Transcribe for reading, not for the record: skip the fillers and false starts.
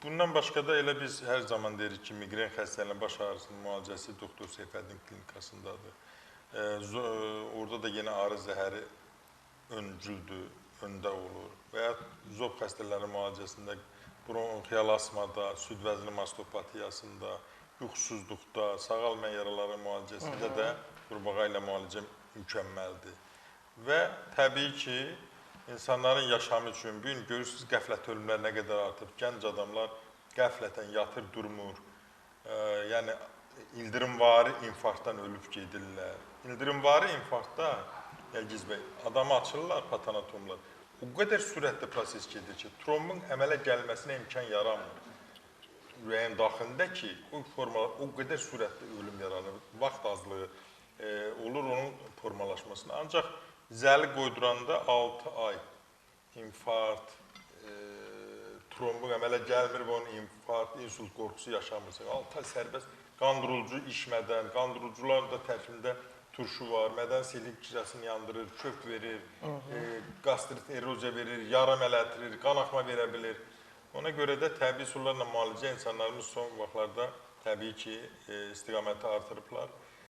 Bundan başqa da elə biz hər zaman deyirik ki, miqren xəstəliyinin baş ağrısının müalicəsi Doktor Seyfəddin klinikasındadır. Orada da yenə arı zəhəri öncüldür, öndə olur və ya zob xəstələrinin müalicəsində bronxial asmada, süd vəzini mastopatiyasında, yuxusuzluqda, sağalmayan yaraların müalicəsində də qurbağa ilə müalicə mükəmməldir. Və təbii ki, insanların yaşamı üçün, bir gün görürsünüz, qəflət ölümlər nə qədər artıb. Gənc adamlar qəflətən yatır, durmur. Yəni, ildırımvari infarktdan ölüb gedirlər. İldırımvari infarktda, Yəlgiz bəy, adamı açırlar, patanatomlar. O qədər sürətli proses gedir ki, trombun əmələ gəlməsinə imkan yaranmır. Ürəyin daxilində ki, o formalar o qədər sürətli ölüm yaranır. Vaxt azlığı olur onun formalaşmasına. Ancaq zəli qoyduranda 6 ay infarkt, trombun əmələ gəlmir və onun infarkt, insult qorxusu yaşamırsa, 6 ay sərbəst qandırıcı içmədən, qandırıcılar da tərkibində turşu var, mədən selin kirəsini yandırır, kök verir, qastrit eroziya verir, yara mələtdirir, qan axma verə bilir. Ona görə də təbii üsullarla müalicə insanlarımız son vaxtlarda təbii ki, istiqaməti artırıblar.